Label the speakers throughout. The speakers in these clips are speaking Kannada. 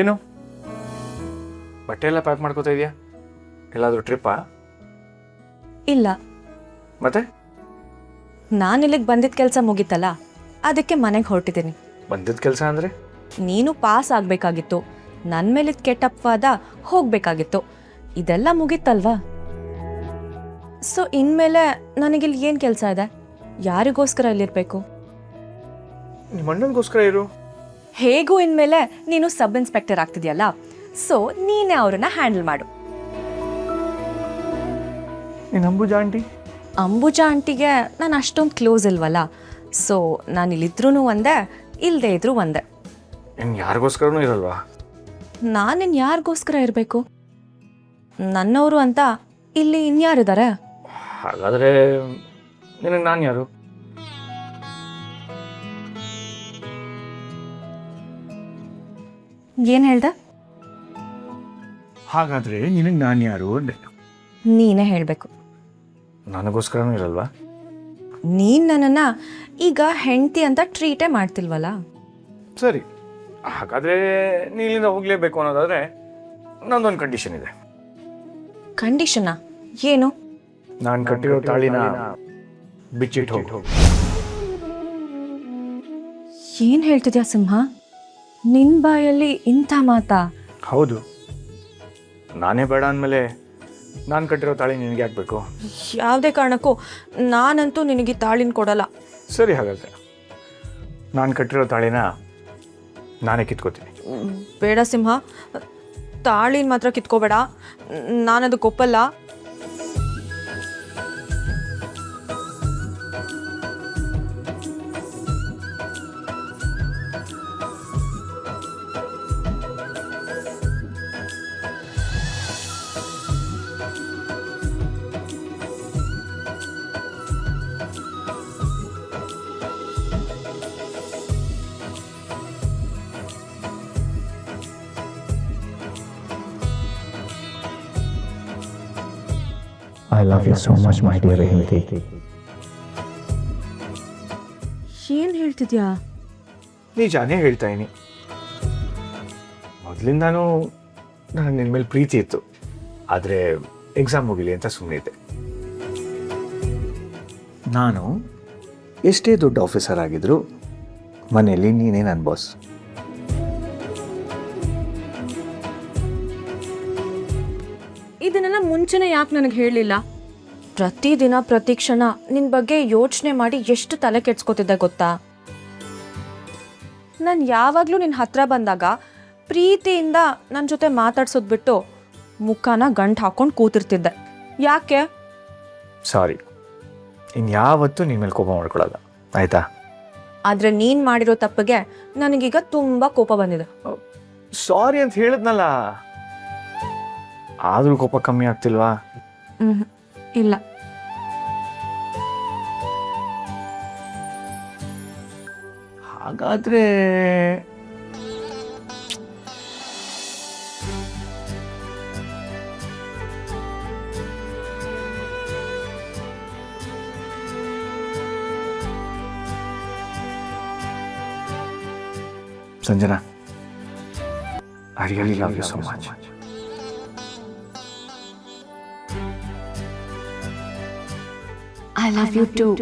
Speaker 1: ಏನು ಬಟ್ಟೆ ಎಲ್ಲ ಪ್ಯಾಕ್ ಮಾಡ್ಕೋತಾ ಇದೆಯಾ? ಎಲ್ಲಾದರೂ ಟ್ರಿಪ್ಪಾ?
Speaker 2: ಇಲ್ಲ,
Speaker 1: ಮತ್ತೆ
Speaker 2: ನಾನು ಇಲ್ಲಿಗೆ ಬಂದಿದ್ದ ಕೆಲಸ ಮುಗೀತಲ್ಲ, ಅದಕ್ಕೆ ಮನೆಗೆ ಹೊರಟಿದ್ದೀನಿ.
Speaker 1: ಬಂದಿದ್ದ ಕೆಲಸ ಅಂದರೆ?
Speaker 2: ನೀನು ಪಾಸ್ ಆಗಬೇಕಾಗಿತ್ತು, ನನ್ನ ಮೇಲಿದ್ದ ಕೆಟ್ಟ ಅಪವಾದ ಹೋಗಬೇಕಾಗಿತ್ತು, ಇದೆಲ್ಲ ಮುಗೀತಲ್ವಾ? ಸೊ ಇನ್ಮೇಲೆ ನನಗಿಲ್ಲಿ ಏನು ಕೆಲಸ ಇದೆ? ಯಾರಿಗೋಸ್ಕರ ಇಲ್ಲಿರಬೇಕು?
Speaker 1: ನಿಮ್ಮ ಅಣ್ಣನಿಗೋಸ್ಕರ ಇರು.
Speaker 2: ಹೇಗೂ ಇನ್ಮೇಲೆ ನೀನು ಸಬ್ ಇನ್ಸ್ಪೆಕ್ಟರ್ ಆಗ್ತಿದ್ಯಲ್ಲ, ಸೊ ನೀನೇ ಅವ್ರನ್ನ ಹ್ಯಾಂಡಲ್ ಮಾಡು.
Speaker 1: ನೀನು ಅಂಬುಜಾ ಆಂಟಿ?
Speaker 2: ಅಂಬುಜಾ ಆಂಟಿಗೆ ನಾನು ಅಷ್ಟೊಂದು ಕ್ಲೋಸ್ ಇಲ್ವಲ್ಲ, ಸೊ ನಾನು ಇಲ್ಲಿದ್ರೂ ಒಂದೇ, ಇಲ್ಲದೆ ಇದ್ರೂ ಒಂದೇ.
Speaker 1: ಇನ್ನು ಯಾರಿಗೋಸ್ಕರನೂ ಇರಲ್ವಾ?
Speaker 2: ನಾನಿನ್ನು ಯಾರಿಗೋಸ್ಕರ ಇರಬೇಕು? ನನ್ನವರು ಅಂತ ಇಲ್ಲಿ ಇನ್ಯಾರಿದ್ದಾರೆ?
Speaker 1: ಹಾಗಾದರೆ ನಿನಗೆ ನಾನು ಯಾರು?
Speaker 2: ಏನು ಹೇಳ್ದೆ?
Speaker 1: ಹಾಗಾದರೆ ನಿನಗೆ ನಾನು ಯಾರು ಅಂದೆ.
Speaker 2: ನೀನೇ ಹೇಳಬೇಕು.
Speaker 1: ನನಗೋಸ್ಕರನೂ ಇರಲ್ವಾ?
Speaker 2: ನೀನು ನನ್ನನ್ನು ಈಗ ಹೆಂಡತಿ ಅಂತ ಟ್ರೀಟೇ ಮಾಡ್ತಿಲ್ವಲ್ಲ?
Speaker 1: ಸರಿ, ಹಾಗಾದರೆ ನೀ ಇಲ್ಲಿಂದ ಹೋಗಲೇಬೇಕು ಅನ್ನೋದಾದರೆ ನಂದೊಂದು ಕಂಡೀಷನ್ ಇದೆ.
Speaker 2: ಕಂಡೀಷನಾ? ಏನು?
Speaker 1: ನಾನು ಕಟ್ಟಿರೋ ತಾಳಿನ ಬಿಚ್ಚಿಟ್ಟು ಹೋಗು.
Speaker 2: ಏನು ಹೇಳ್ತಿದ್ಯಾ ಸಿಂಹ? ನಿನ್ನ ಬಾಯಲ್ಲಿ ಇಂಥ ಮಾತಾ?
Speaker 1: ಹೌದು, ನಾನೇ ಬೇಡ ಅಂದಮೇಲೆ ನಾನು ಕಟ್ಟಿರೋ ತಾಳಿ ನಿನಗೆ ಹಾಕಬೇಕು?
Speaker 2: ಯಾವುದೇ ಕಾರಣಕ್ಕೂ ನಾನಂತೂ ನಿನಗೆ ತಾಳಿನ ಕೊಡಲ್ಲ.
Speaker 1: ಸರಿ, ಹಾಗಾದರೆ ನಾನು ಕಟ್ಟಿರೋ ತಾಳಿನ ನಾನೇ ಕಿತ್ಕೋತೀನಿ.
Speaker 2: ಬೇಡ ಸಿಂಹ, ತಾಳಿನ ಮಾತ್ರ ಕಿತ್ಕೋಬೇಡ, ನಾನದಕ್ಕೆ ಒಪ್ಪಲ್ಲ.
Speaker 3: I love you so much, my dear Hinti.
Speaker 2: ಏನು ಹೇಳ್ತಿದ್ಯಾ?
Speaker 1: ನಿಜಾನೇ ಹೇಳ್ತಾ ಇದ್ದೀನಿ. ಮೊದಲಿಂದಾನು ನನಗೆ ನಿನ್ನ ಮೇಲೆ ಪ್ರೀತಿ ಇತ್ತು, ಆದರೆ ಎಕ್ಸಾಮ್ ಮುಗಿಲಿ ಅಂತ ಸುಮ್ಮನೆ ಇದ್ದೆ. ನಾನು ಎಷ್ಟೇ ದೊಡ್ಡ ಆಫೀಸರ್ ಆಗಿದ್ರು ಮನೆಯಲ್ಲಿ ನೀನೇ ನನ್ನ ಬಾಸ್.
Speaker 2: ಇದನ್ನೆಲ್ಲ ಮುಂಚೆನೇ ಯಾಕೆ ನನಗೆ ಹೇಳಲಿಲ್ಲ? ಪ್ರತಿದಿನ ಪ್ರತಿ ಕ್ಷಣ ನಿನ್ನ ಬಗ್ಗೆ ಯೋಚನೆ ಮಾಡಿ ಎಷ್ಟು ತಲೆ ಕೆಡ್ಸ್ಕೊತಿದ್ದೆ ಗೊತ್ತಾ? ನಾನು ಯಾವಾಗಲೂ ನಿನ್ನ ಹತ್ರ ಬಂದಾಗ ಪ್ರೀತಿಯಿಂದ ನನ್ನ ಜೊತೆ ಮಾತಾಡ್ಸೋದು ಬಿಟ್ಟು ಮುಖನ ಗಂಟು ಹಾಕೊಂಡು ಕೂತಿರ್ತಿದ್ದೆ. ಯಾಕೆ?
Speaker 1: ಸಾರಿ, ಇನ್ಯಾವತ್ತೂ ನಿನ್ನ ಮೇಲೆ ಕೋಪ ಮಾಡ್ಕೊಳ್ಳಲ್ಲ, ಆಯಿತಾ?
Speaker 2: ಆದರೆ ನೀನು ಮಾಡಿರೋ ತಪ್ಪಿಗೆ ನನಗೀಗ ತುಂಬ ಕೋಪ ಬಂದಿದೆ.
Speaker 1: ಸಾರಿ ಅಂತ ಹೇಳಿದ್ನಲ್ಲ, ಆದರೂ ಕೋಪ ಕಮ್ಮಿ ಆಗ್ತಿಲ್ವಾ?
Speaker 2: ಇಲ್ಲ.
Speaker 1: ಹಾಗಾದ್ರೆ Sanjana, I really love you so much.
Speaker 2: I love you too.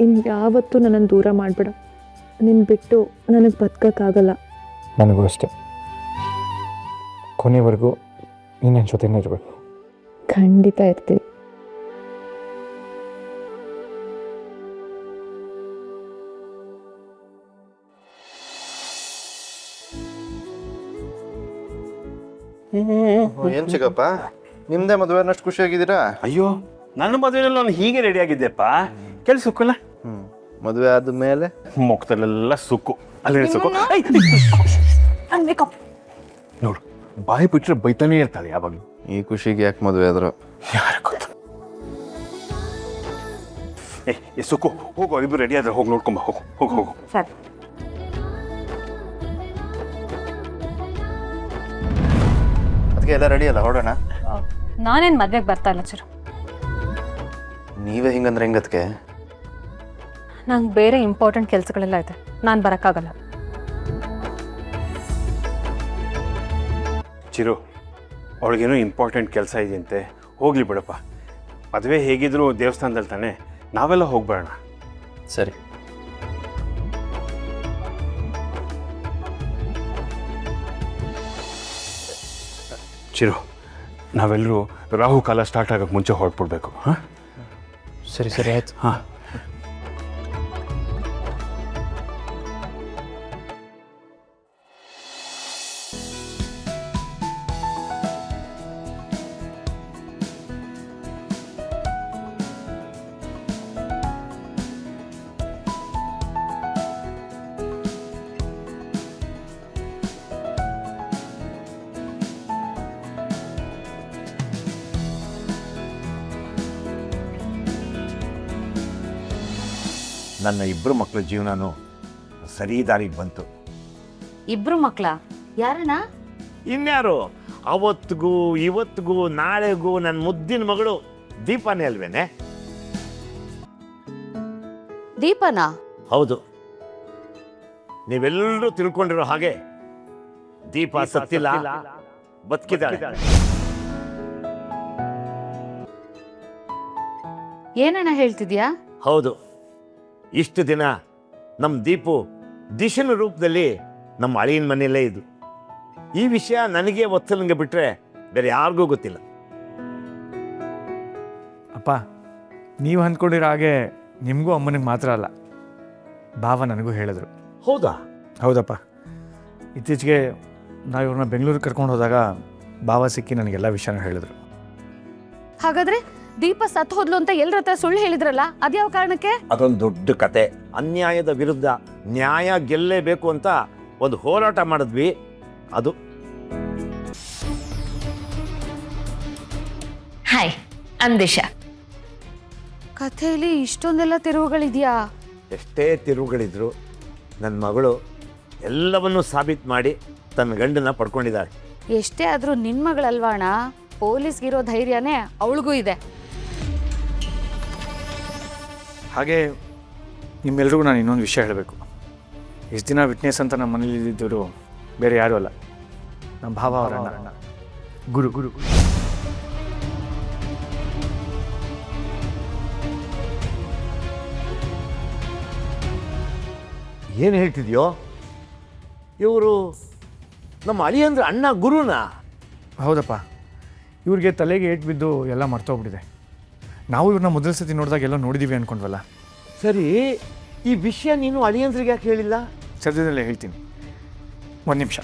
Speaker 2: ಇನ್ಯಾವತ್ತೂ ನನ್ನನ್ನು ದೂರ ಮಾಡಬೇಡ. ನಿನ್ನ ಬಿಟ್ಟು ನನಗೆ ಬದುಕೋಕ್ಕಾಗಲ್ಲ.
Speaker 1: ನನಗೂ ಅಷ್ಟೆ. ಕೊನೆವರೆಗೂ ನೀನು ನನ್ನ ಜೊತೆನೇ ಇರಬೇಕು.
Speaker 2: ಖಂಡಿತ ಇರ್ತೀವಿ.
Speaker 4: ಏನ್ ಚಿಕ್ಕಪ್ಪ, ನಿಮ್ದೇ ಮದುವೆ ಅನ್ನಷ್ಟು ಖುಷಿಯಾಗಿದ್ದೀರಾ?
Speaker 5: ಅಯ್ಯೋ, ನನ್ನ ಮದುವೆಯಲ್ಲಿ ನಾನು ಹೀಗೆ ರೆಡಿ ಆಗಿದ್ದೆಪ್ಪ. ಸುಕ್ಕಲ್ಲ
Speaker 4: ಮದುವೆ ಆದ್ಮೇಲೆ
Speaker 5: ಮುಖದಲ್ಲೆಲ್ಲ ಸುಕ್ಕು, ಅಲ್ಲೇ ಸುಕ್ಕು. ನೋಡು, ಬಾಯಿ ಬಿಟ್ಟರೆ ಬೈತಾನೇ ಇರ್ತಾಳೆ ಯಾವಾಗಲೂ.
Speaker 4: ಈ ಖುಷಿಗೆ ಯಾಕೆ ಮದುವೆ ಆದ್ರು
Speaker 5: ಯಾರ ಗೊತ್ತ. ಸುಕ್ಕು, ಹೋಗು, ಇಬ್ರು ರೆಡಿ ಆದ್ರೆ ಹೋಗಿ ನೋಡ್ಕೊಂಬ. ಹೋಗು ಹೋಗು ಹೋಗು.
Speaker 2: ಸರಿ.
Speaker 4: ಅದಕ್ಕೆ ಎಲ್ಲ ರೆಡಿ ಅಲ್ಲ, ಹೊರಡೋಣ.
Speaker 6: ನಾನೇನು ಮದ್ವೆಗೆ ಬರ್ತಾ ಇಲ್ಲ ಚಿರು.
Speaker 4: ನೀವೇ ಹಿಂಗಂದ್ರೆ ಹೆಂಗತ್ಗೆ?
Speaker 6: ನಂಗೆ ಬೇರೆ ಇಂಪಾರ್ಟೆಂಟ್ ಕೆಲಸಗಳೆಲ್ಲ ಇದೆ, ನಾನು ಬರೋಕ್ಕಾಗಲ್ಲ.
Speaker 5: ಚಿರು, ಅವಳಿಗೇನೋ ಇಂಪಾರ್ಟೆಂಟ್ ಕೆಲಸ ಇದೆಯಂತೆ, ಹೋಗ್ಲಿ ಬಿಡಪ್ಪ. ಮದುವೆ ಹೇಗಿದ್ರು ದೇವಸ್ಥಾನದಲ್ಲಿ ತಾನೆ, ನಾವೆಲ್ಲ ಹೋಗ್ಬೇಡ.
Speaker 4: ಸರಿ.
Speaker 5: ಚಿರು, ನಾವೆಲ್ಲರೂ ರಾಹು ಕಾಲ ಸ್ಟಾರ್ಟ್ ಆಗೋಕ್ಕೆ ಮುಂಚೆ ಹೊರಟ್ಬಿಡ್ಬೇಕು. ಹಾಂ
Speaker 3: ಸರಿ ಸರಿ ಆಯ್ತು.
Speaker 5: ಹಾಂ.
Speaker 7: ನನ್ನ ಇಬ್ಬರು ಮಕ್ಕಳ ಜೀವನನೂ ಸರಿ ದಾರಿಗೆ ಬಂತು.
Speaker 8: ಇಬ್ರು ಮಕ್ಕಳ? ಯಾರಣ್ಣ?
Speaker 7: ಇನ್ಯಾರು, ಅವತ್ತಿಗೂ ಇವತ್ತಿಗೂ ನಾಳೆಗೂ ನನ್ನ ಮುದ್ದಿನ ಮಗಳು ದೀಪಾನೇ ಅಲ್ವೇನೆ?
Speaker 8: ದೀಪನಾ?
Speaker 7: ಹೌದು. ನೀವೆಲ್ಲರೂ ತಿಳ್ಕೊಂಡಿರೋ ಹಾಗೆ ದೀಪ ಸತ್ತಿಲ್ಲ, ಬದುಕಿದ್ದಾಳೆ.
Speaker 8: ಏನಣ್ಣ ಹೇಳ್ತಿದ್ಯಾ?
Speaker 7: ಹೌದು. ಇಷ್ಟು ದಿನ ನಮ್ಮ ದೀಪು ದಿಶನ ರೂಪದಲ್ಲಿ ನಮ್ಮ ಅಳಿಯನ ಮನೆಯಲ್ಲೇ ಇದ್ದು. ಈ ವಿಷಯ ನನಗೆ ಒತ್ತಲಿಂಗೆ ಬಿಟ್ಟರೆ ಬೇರೆ ಯಾರಿಗೂ ಗೊತ್ತಿಲ್ಲ.
Speaker 1: ಅಪ್ಪ, ನೀವು ಅಂದ್ಕೊಂಡಿರೋ ಹಾಗೆ ನಿಮಗೂ ಅಮ್ಮನಿಗೆ ಮಾತ್ರ ಅಲ್ಲ, ಭಾವ ನನಗೂ ಹೇಳಿದ್ರು.
Speaker 7: ಹೌದಾ?
Speaker 1: ಹೌದಪ್ಪ. ಇತ್ತೀಚೆಗೆ ನಾವು ಇವ್ರನ್ನ ಬೆಂಗಳೂರಿಗೆ ಕರ್ಕೊಂಡು ಹೋದಾಗ ಭಾವ ಸಿಕ್ಕಿ ನನಗೆಲ್ಲ ವಿಷಯನೂ ಹೇಳಿದ್ರು.
Speaker 8: ಹಾಗಾದ್ರೆ ದೀಪ ಸತ್ತು ಹೋದ್ಲು ಅಂತ ಎಲ್ಲರ ಹತ್ರ ಸುಳ್ಳು ಹೇಳಿದ್ರಲ್ಲ, ಅದ್ಯಾವ ಕಾರಣಕ್ಕೆ?
Speaker 7: ಅದೊಂದು ದೊಡ್ಡ ಕತೆ. ಅನ್ಯಾಯದ ವಿರುದ್ಧ ನ್ಯಾಯ ಗೆಲ್ಲೇಬೇಕು ಅಂತ ಒಂದು ಹೋರಾಟ ಮಾಡಿದ್ವಿ, ಅದು.
Speaker 8: ಹಾಯ್, ಅಂದಿಶಾ. ಕಥೆಯಲ್ಲಿ ಇಷ್ಟೊಂದೆಲ್ಲ ತಿರುವುಗಳಿದ್ಯಾ?
Speaker 7: ಎಷ್ಟೇ ತಿರುವುಗಳಿದ್ರು ನನ್ನ ಮಗಳು ಎಲ್ಲವನ್ನೂ ಸಾಬೀತು ಮಾಡಿ ತನ್ನ ಗಂಡನ ಪಡ್ಕೊಂಡಿದ್ದಾಳೆ.
Speaker 8: ಎಷ್ಟೇ ಆದ್ರೂ ನಿನ್ ಮಗಳಲ್ವಾ ಅಣ್ಣ? ಪೊಲೀಸ್ಗಿರೋ ಧೈರ್ಯನೇ ಅವಳಿಗೂ ಇದೆ.
Speaker 1: ಹಾಗೆ ನಿಮ್ಮೆಲ್ರಿಗೂ ನಾನು ಇನ್ನೊಂದು ವಿಷಯ ಹೇಳಬೇಕು. ಇಷ್ಟು ದಿನ ವಿಟ್ನೆಸ್ ಅಂತ ನಮ್ಮ ಮನೇಲಿ ಇದ್ದಿದ್ದರು ಬೇರೆ ಯಾರೂ ಅಲ್ಲ, ನಮ್ಮ ಭಾವ ಅವರ ಅಣ್ಣ ಗುರು.
Speaker 7: ಏನು ಹೇಳ್ತಿದ್ಯೋ? ಇವರು ನಮ್ಮ ಅಳಿಯಂದ್ರೆ ಅಣ್ಣ ಗುರುನಾ?
Speaker 1: ಹೌದಪ್ಪ. ಇವ್ರಿಗೆ ತಲೆಗೆ ಏಟು ಬಿದ್ದು ಎಲ್ಲ ಮರ್ತೋಗ್ಬಿಟ್ಟಿದೆ. ನಾವು ಇವ್ರನ್ನ ಮೊದಲ ಸತಿ ನೋಡಿದಾಗ ಎಲ್ಲ ನೋಡಿದ್ದೀವಿ ಅಂದ್ಕೊಂಡ್ವಲ್ಲ.
Speaker 7: ಸರಿ, ಈ ವಿಷಯ ನೀನು ಅಳಿಯಂದ್ರಿಗೆ ಯಾಕೆ ಹೇಳಿಲ್ಲ?
Speaker 1: ಸದ್ಯದಲ್ಲೇ ಹೇಳ್ತೀನಿ, ಒಂದು ನಿಮಿಷ.